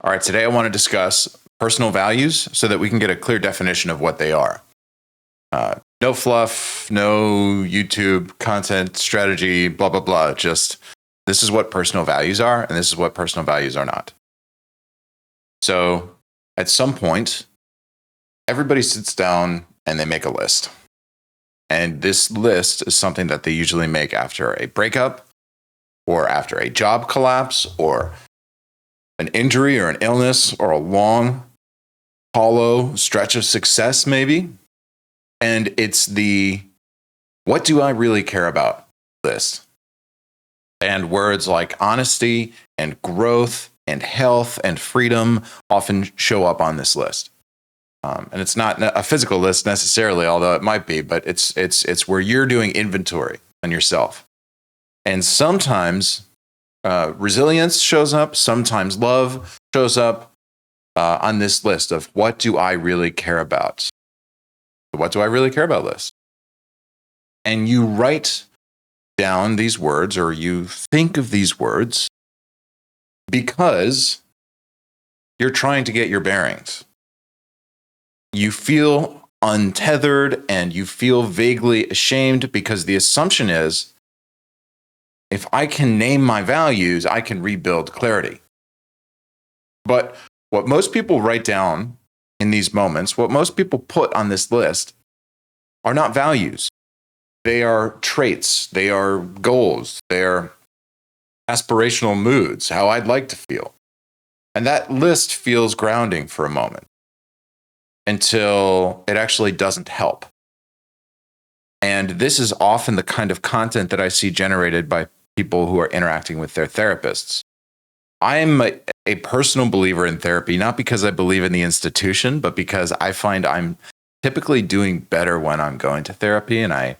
All right, today I want to discuss personal values so that we can get a clear definition of what they are. No fluff, no YouTube content strategy, blah, blah, blah. Just this is what personal values are, and this is what personal values are not. So at some point, everybody sits down and they make a list. And this list is something that they usually make after a breakup or after a job collapse or an injury or an illness or a long, hollow stretch of success, maybe. And it's the what do I really care about list. And words like honesty and growth and health and freedom often show up on this list. And it's not a physical list necessarily, although it might be, but it's where you're doing inventory on yourself. And sometimes resilience shows up, sometimes love shows up on this list of what do I really care about? What do I really care about list? And you write down these words or you think of these words because you're trying to get your bearings. You feel untethered and you feel vaguely ashamed because the assumption is if I can name my values, I can rebuild clarity. But what most people write down in these moments, what most people put on this list are not values. They are traits, they are goals, they're aspirational moods, how I'd like to feel. And that list feels grounding for a moment until it actually doesn't help. And this is often the kind of content that I see generated by people who are interacting with their therapists. I'm a personal believer in therapy, not because I believe in the institution, but because I find I'm typically doing better when I'm going to therapy. And I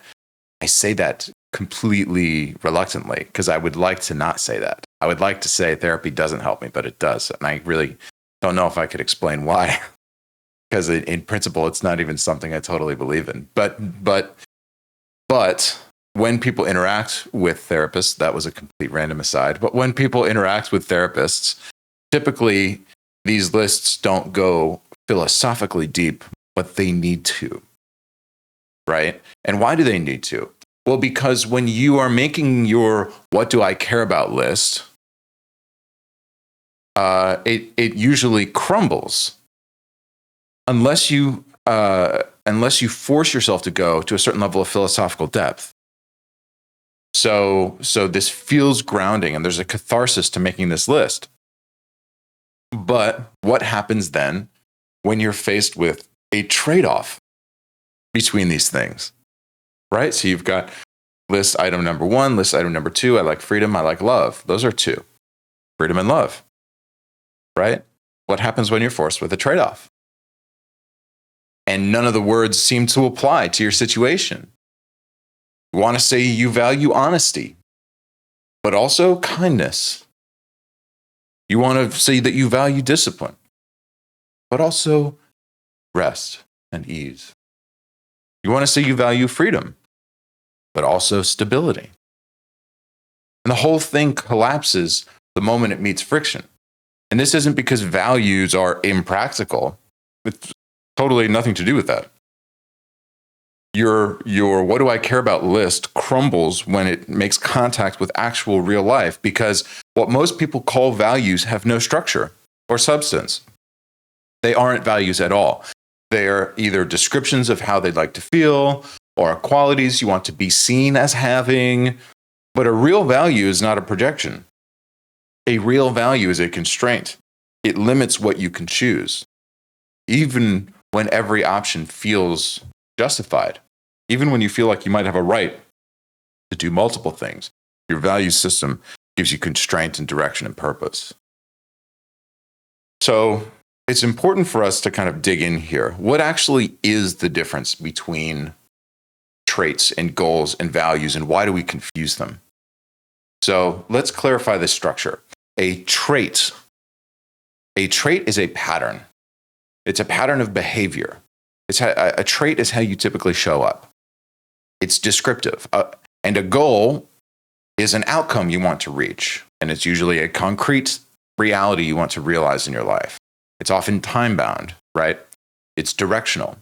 say that completely reluctantly because I would like to not say that. I would like to say therapy doesn't help me, but it does. And I really don't know if I could explain why, because in principle, it's not even something I totally believe in. But when people interact with therapists, that was a complete random aside, but when people interact with therapists, typically these lists don't go philosophically deep, but they need to, right? And why do they need to? Well, because when you are making your what do I care about list, it usually crumbles unless you force yourself to go to a certain level of philosophical depth. So this feels grounding and there's a catharsis to making this list. But what happens then when you're faced with a trade-off between these things, right? So you've got list item number 1, list item number 2, I like freedom, I like love. Those are 2, freedom and love, right? What happens when you're forced with a trade-off? And none of the words seem to apply to your situation. You want to say you value honesty, but also kindness. You want to say that you value discipline, but also rest and ease. You want to say you value freedom, but also stability. And the whole thing collapses the moment it meets friction. And this isn't because values are impractical. It's totally nothing to do with that. Your what do I care about list crumbles when it makes contact with actual real life because what most people call values have no structure or substance. They aren't values at all. They're either descriptions of how they'd like to feel or qualities you want to be seen as having. But a real value is not a projection. A real value is a constraint. It limits what you can choose, even when every option feels justified. Even when you feel like you might have a right to do multiple things, your value system gives you constraint and direction and purpose. So it's important for us to kind of dig in here. What actually is the difference between traits and goals and values, and why do we confuse them? So let's clarify this structure. A trait is a pattern. It's a pattern of behavior. A trait is how you typically show up. It's descriptive. And a goal is an outcome you want to reach. And it's usually a concrete reality you want to realize in your life. It's often time-bound, right? It's directional.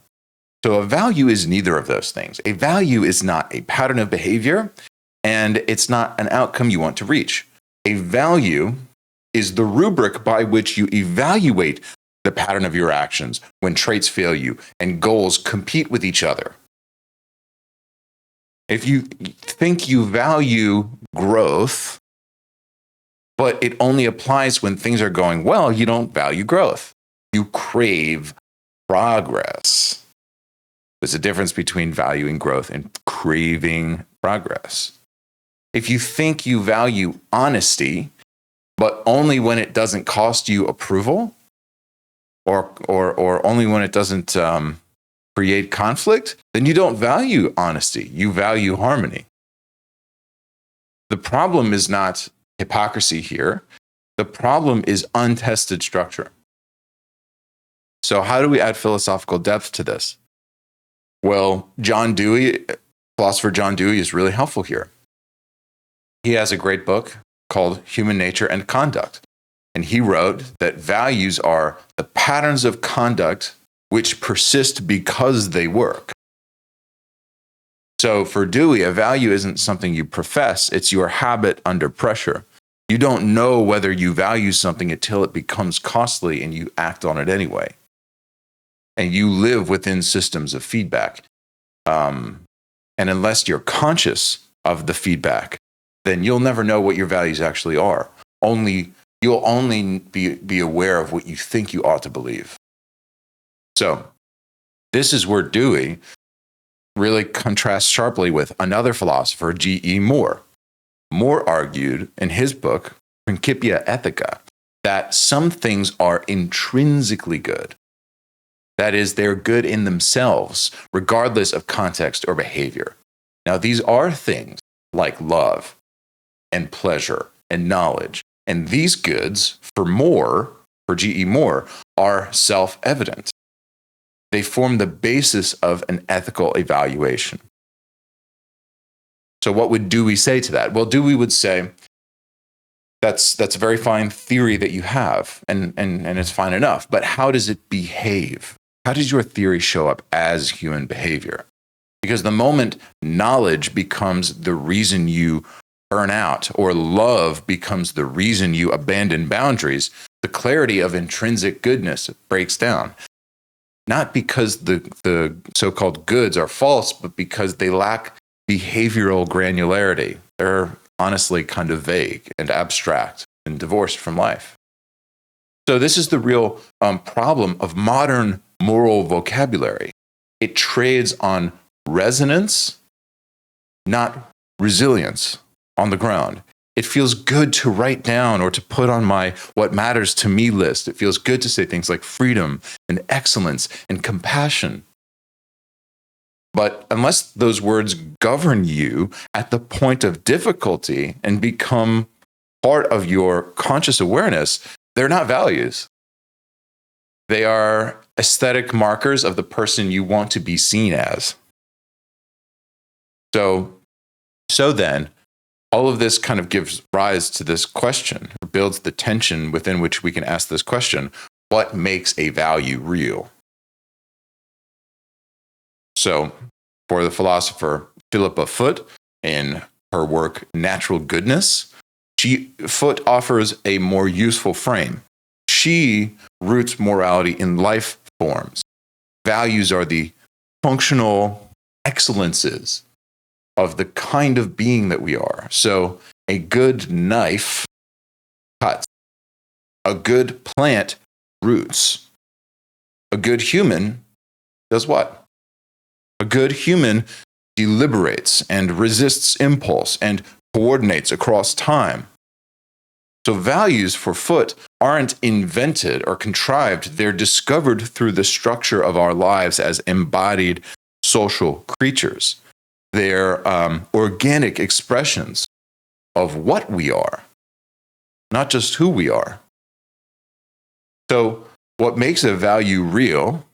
So a value is neither of those things. A value is not a pattern of behavior, and it's not an outcome you want to reach. A value is the rubric by which you evaluate the pattern of your actions when traits fail you and goals compete with each other. If you think you value growth, but it only applies when things are going well, you don't value growth. You crave progress. There's a difference between valuing growth and craving progress. If you think you value honesty, but only when it doesn't cost you approval, or only when it doesn't create conflict, then you don't value honesty. You value harmony. The problem is not hypocrisy here. The problem is untested structure. So how do we add philosophical depth to this? Well, John Dewey, philosopher John Dewey, is really helpful here. He has a great book called Human Nature and Conduct. And he wrote that values are the patterns of conduct which persist because they work. So for Dewey, a value isn't something you profess, it's your habit under pressure. You don't know whether you value something until it becomes costly and you act on it anyway. And you live within systems of feedback. And unless you're conscious of the feedback, then you'll never know what your values actually are. You'll only be aware of what you think you ought to believe. So this is where Dewey really contrasts sharply with another philosopher, G.E. Moore. Moore argued in his book, Principia Ethica, that some things are intrinsically good. That is, they're good in themselves, regardless of context or behavior. Now, these are things like love and pleasure and knowledge. And these goods, for G.E. Moore, are self-evident. They form the basis of an ethical evaluation. So what would Dewey say to that? Well, Dewey would say, that's a very fine theory that you have, and it's fine enough, but how does it behave? How does your theory show up as human behavior? Because the moment knowledge becomes the reason you burn out, or love becomes the reason you abandon boundaries, the clarity of intrinsic goodness breaks down. Not because the so-called goods are false, but because they lack behavioral granularity. They're honestly kind of vague and abstract and divorced from life. So this is the real problem of modern moral vocabulary. It trades on resonance, not resilience on the ground. It feels good to write down or to put on my what matters to me list. It feels good to say things like freedom and excellence and compassion. But unless those words govern you at the point of difficulty and become part of your conscious awareness, they're not values. They are aesthetic markers of the person you want to be seen as. So then, all of this kind of gives rise to this question, or builds the tension within which we can ask this question: what makes a value real? So, for the philosopher Philippa Foot, in her work Natural Goodness, Foot offers a more useful frame. She roots morality in life forms. Values are the functional excellences of the kind of being that we are. So a good knife cuts. A good plant roots. A good human does what? A good human deliberates and resists impulse and coordinates across time. So values for Foot aren't invented or contrived. They're discovered through the structure of our lives as embodied social creatures. They're organic expressions of what we are, not just who we are. So what makes a value real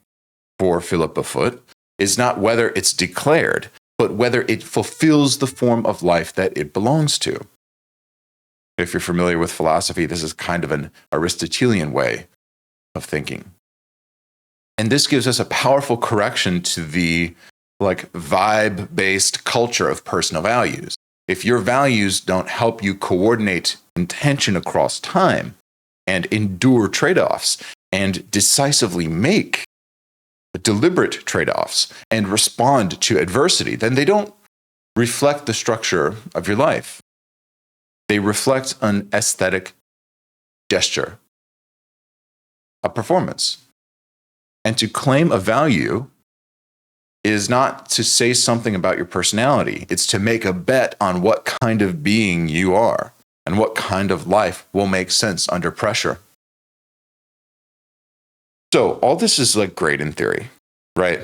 for Philippa Foot is not whether it's declared, but whether it fulfills the form of life that it belongs to. If you're familiar with philosophy, this is kind of an Aristotelian way of thinking. And this gives us a powerful correction to the vibe-based culture of personal values. If your values don't help you coordinate intention across time and endure trade-offs and decisively make deliberate trade-offs and respond to adversity, then they don't reflect the structure of your life. They reflect an aesthetic gesture, a performance. And to claim a value is not to say something about your personality. It's to make a bet on what kind of being you are and what kind of life will make sense under pressure. So all this is great in theory, right?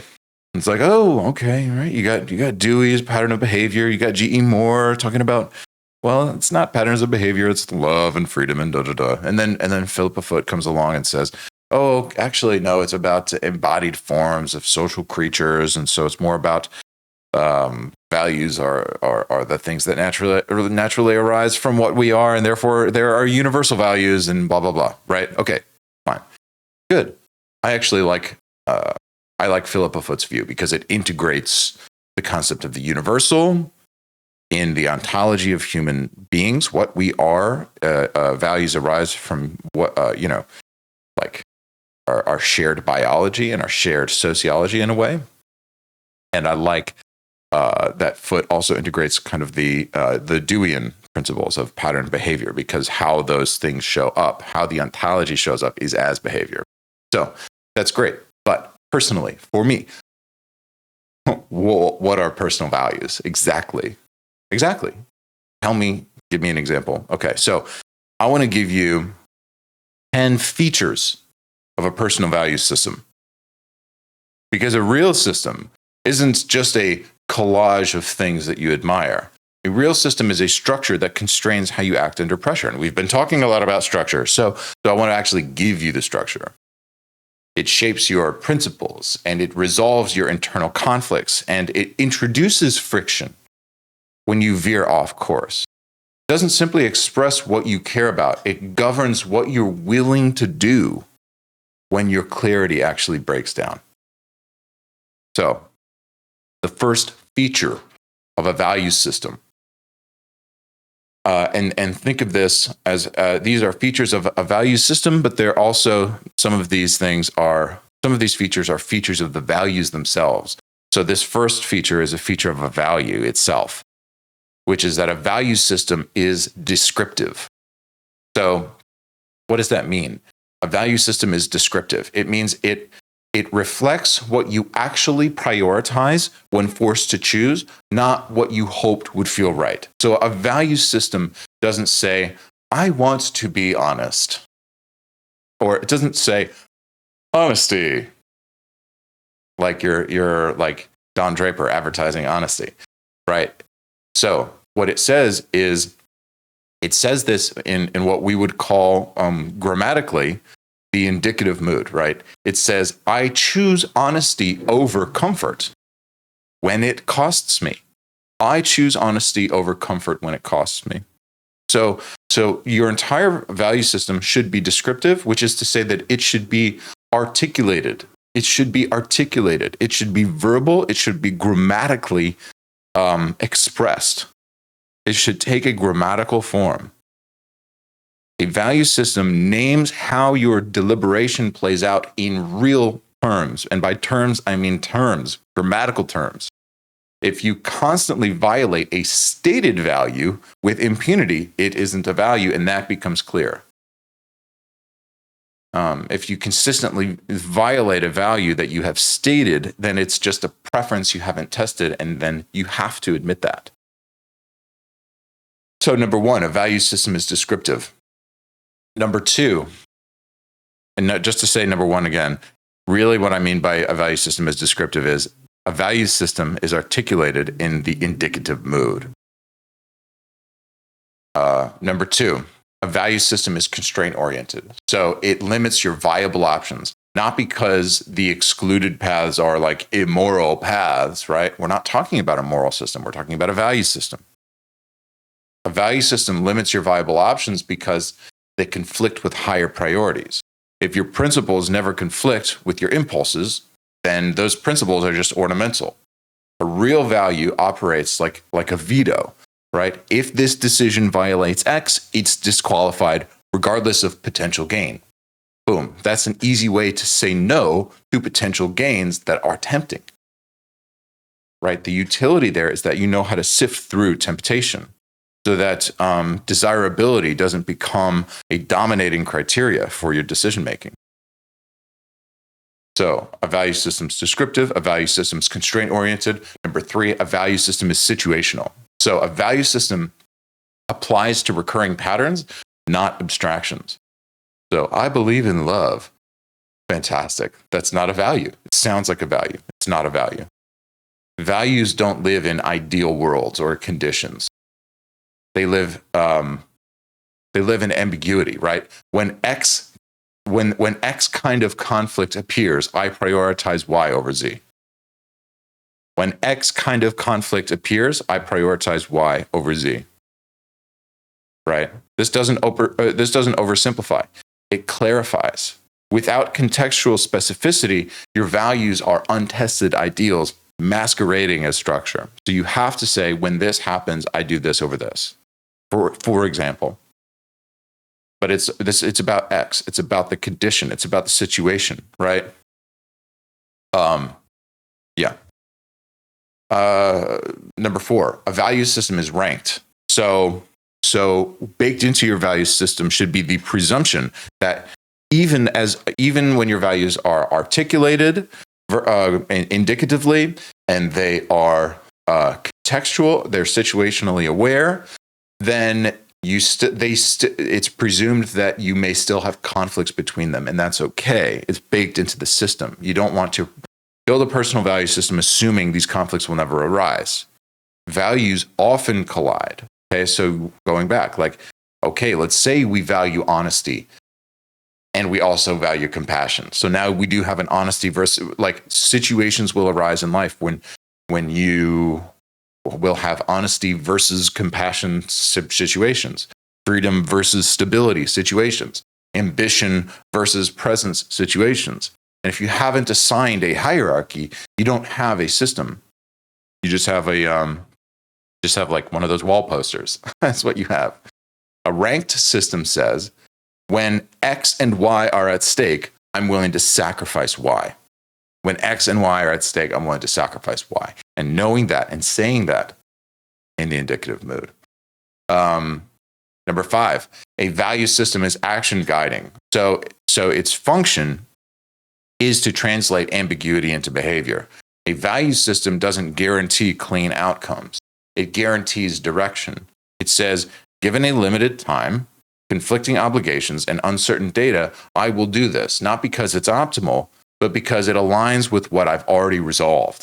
It's oh, okay, right? You got Dewey's pattern of behavior. You got G.E. Moore talking about, well, it's not patterns of behavior. It's love and freedom and da-da-da. And then Philippa Foot comes along and says, oh, actually, no, it's about embodied forms of social creatures. And so it's more about values are the things that naturally arise from what we are. And therefore, there are universal values and blah, blah, blah. Right? Okay, fine. Good. I actually like Philippa Foot's view because it integrates the concept of the universal in the ontology of human beings. What we are, values arise from what, our shared biology and our shared sociology in a way. And I like that Foot also integrates kind of the Deweyan principles of pattern behavior, because how those things show up, how the ontology shows up is as behavior. So that's great. But personally, for me, what are personal values? Exactly. Give me an example. Okay, so I want to give you 10 features of a personal value system. Because a real system isn't just a collage of things that you admire. A real system is a structure that constrains how you act under pressure. And we've been talking a lot about structure. So I want to actually give you the structure. It shapes your principles and it resolves your internal conflicts and it introduces friction when you veer off course. It doesn't simply express what you care about. It governs what you're willing to do when your clarity actually breaks down. So, the first feature of a value system, and think of this as these are features of a value system, but they're also some of these features are features of the values themselves. So this first feature is a feature of a value itself, which is that a value system is descriptive. So, what does that mean? A value system is descriptive. It means it reflects what you actually prioritize when forced to choose, not what you hoped would feel right. So a value system doesn't say, I want to be honest. Or it doesn't say, honesty. Like you're like Don Draper advertising honesty, right? So what it says is, it says this in what we would call grammatically the indicative mood, right? It says, I choose honesty over comfort when it costs me. I choose honesty over comfort when it costs me. So your entire value system should be descriptive, which is to say that it should be articulated. It should be articulated. It should be verbal. It should be grammatically expressed. It should take a grammatical form. A value system names how your deliberation plays out in real terms. And by terms, I mean terms, grammatical terms. If you constantly violate a stated value with impunity, it isn't a value, and that becomes clear. If you consistently violate a value that you have stated, then it's just a preference you haven't tested, and then you have to admit that. So number one, a value system is descriptive. Number two, and just to say number one again, really what I mean by a value system is descriptive is a value system is articulated in the indicative mood. Number two, a value system is constraint-oriented. So it limits your viable options, not because the excluded paths are like immoral paths, right? We're not talking about a moral system. We're talking about a value system. A value system limits your viable options because they conflict with higher priorities. If your principles never conflict with your impulses, then those principles are just ornamental. A real value operates like a veto, right? If this decision violates X, it's disqualified regardless of potential gain. Boom. That's an easy way to say no to potential gains that are tempting, right? The utility there is that you know how to sift through temptation so that desirability doesn't become a dominating criteria for your decision making. So a value system is descriptive, a value system is constraint-oriented. Number 3, a value system is situational. So a value system applies to recurring patterns, not abstractions. So I believe in love. Fantastic. That's not a value. It sounds like a value. It's not a value. Values don't live in ideal worlds or conditions. They live in ambiguity, right? When X kind of conflict appears, I prioritize Y over Z. When X kind of conflict appears, I prioritize Y over Z. Right? This doesn't oversimplify. It clarifies. Without contextual specificity, your values are untested ideals masquerading as structure. So you have to say, when this happens, I do this over this. For example. But it's about X. It's about the condition. It's about the situation, right? Yeah. Number 4, a value system is ranked. So baked into your value system should be the presumption that even when your values are articulated indicatively and they are contextual, they're situationally aware, then it's presumed that you may still have conflicts between them, and that's okay. It's baked into the system. You don't want to build a personal value system assuming these conflicts will never arise. Values often collide. Okay, so going back, okay, let's say we value honesty and we also value compassion. So now we do have an honesty versus, situations will arise in life when you will have honesty versus compassion situations, freedom versus stability situations, ambition versus presence situations. And if you haven't assigned a hierarchy, you don't have a system. You just have one of those wall posters. That's what you have. A ranked system says, when X and Y are at stake, I'm willing to sacrifice Y. When X and Y are at stake, I'm willing to sacrifice Y. And knowing that and saying that in the indicative mood. Number 5, a value system is action guiding. So its function is to translate ambiguity into behavior. A value system doesn't guarantee clean outcomes. It guarantees direction. It says, given a limited time, conflicting obligations, and uncertain data, I will do this, not because it's optimal, but because it aligns with what I've already resolved.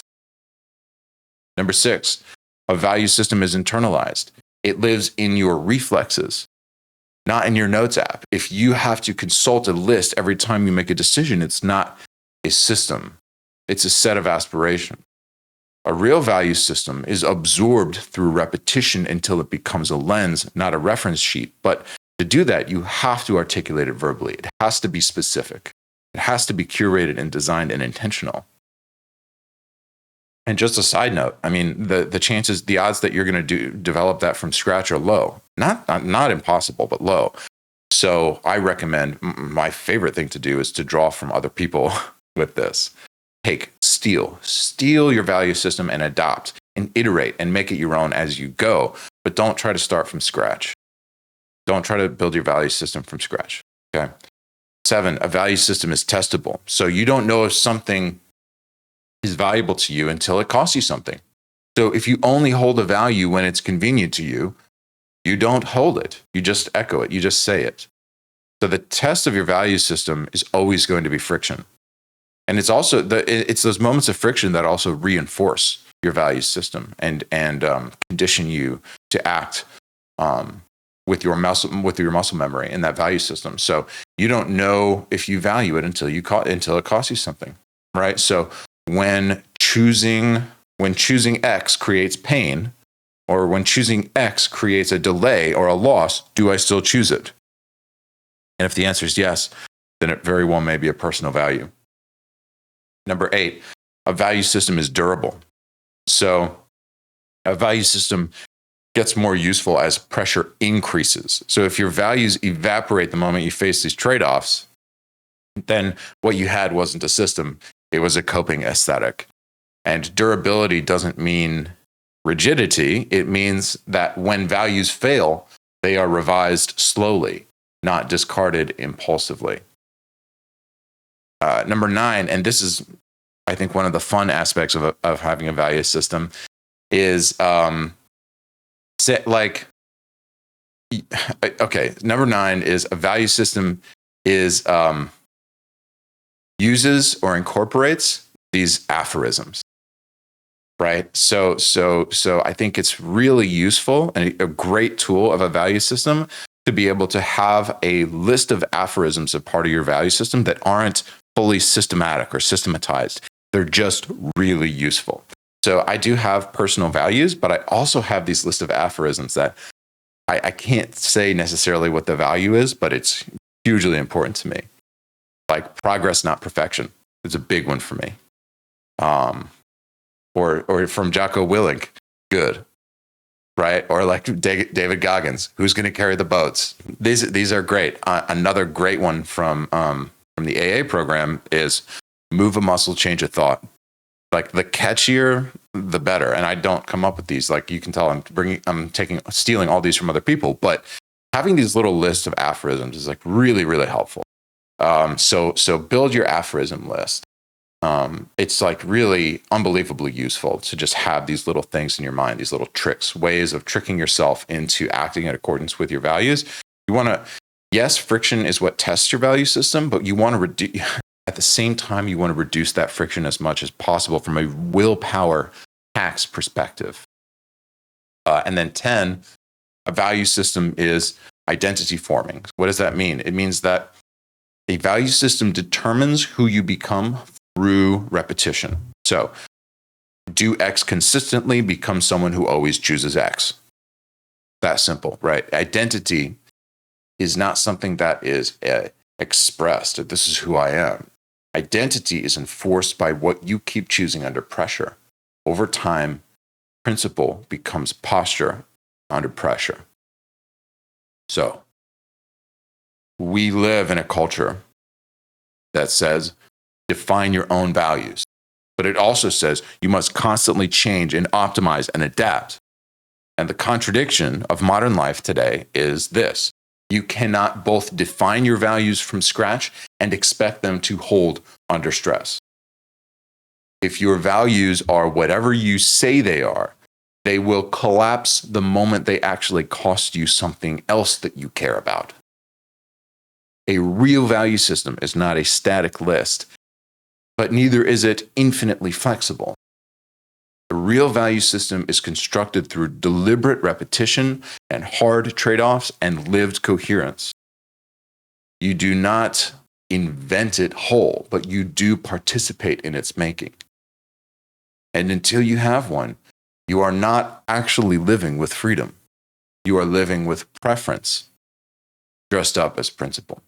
Number 6, a value system is internalized. It lives in your reflexes, not in your notes app. If you have to consult a list every time you make a decision, it's not a system. It's a set of aspirations. A real value system is absorbed through repetition until it becomes a lens, not a reference sheet. But to do that, you have to articulate it verbally. It has to be specific. It has to be curated and designed and intentional. And just a side note, I mean, the odds that you're going to develop that from scratch are low. Not impossible, but low. So I recommend, my favorite thing to do is to draw from other people with this. Steal your value system and adopt and iterate and make it your own as you go. But don't try to start from scratch. Don't try to build your value system from scratch. Okay. 7, a value system is testable. So you don't know if something is valuable to you until it costs you something. So if you only hold a value when it's convenient to you, you don't hold it. You just echo it. You just say it. So the test of your value system is always going to be friction. And it's also it's those moments of friction that also reinforce your value system and condition you to act with your muscle memory in that value system. So you don't know if you value it until it costs you something, right? So when choosing X creates pain, Or when choosing X creates a delay or a loss, do I still choose it? And if the answer is yes, then it very well may be a personal value. Number 8, a value system is durable. So a value system gets more useful as pressure increases. So if your values evaporate the moment you face these trade-offs, then what you had wasn't a system, it was a coping aesthetic. And durability doesn't mean rigidity. It means that when values fail, they are revised slowly, not discarded impulsively. Number 9, and this is, I think, one of the fun aspects of having a value system is number 9 is a value system is uses or incorporates these aphorisms, right? So I think it's really useful and a great tool of a value system to be able to have a list of aphorisms as part of your value system that aren't fully systematic or systematized. They're just really useful. So I do have personal values, but I also have these list of aphorisms that I can't say necessarily what the value is, but it's hugely important to me. Like progress, not perfection. It's a big one for me. Or from Jocko Willink, good, right? Or like David Goggins, who's going to carry the boats? These are great. Another great one from the AA program is move a muscle, change a thought. Like the catchier, the better. And I don't come up with these. Like you can tell, I'm stealing all these from other people. But having these little lists of aphorisms is like really, really helpful. So build your aphorism list. It's like really unbelievably useful to just have these little things in your mind, these little tricks, ways of tricking yourself into acting in accordance with your values. You want to, yes, friction is what tests your value system, but you want to reduce. At the same time, you want to reduce that friction as much as possible from a willpower tax perspective. And then 10, a value system is identity forming. What does that mean? It means that a value system determines who you become through repetition. So do X consistently, become someone who always chooses X. That simple, right? Identity is not something that is expressed. This is who I am. Identity is enforced by what you keep choosing under pressure. Over time, principle becomes posture under pressure. So, we live in a culture that says, define your own values. But it also says you must constantly change and optimize and adapt. And the contradiction of modern life today is this. You cannot both define your values from scratch and expect them to hold under stress. If your values are whatever you say they are, they will collapse the moment they actually cost you something else that you care about. A real value system is not a static list, but neither is it infinitely flexible. A real value system is constructed through deliberate repetition and hard trade-offs and lived coherence. You do not invent it whole, but you do participate in its making. And until you have one, you are not actually living with freedom. You are living with preference, dressed up as principle.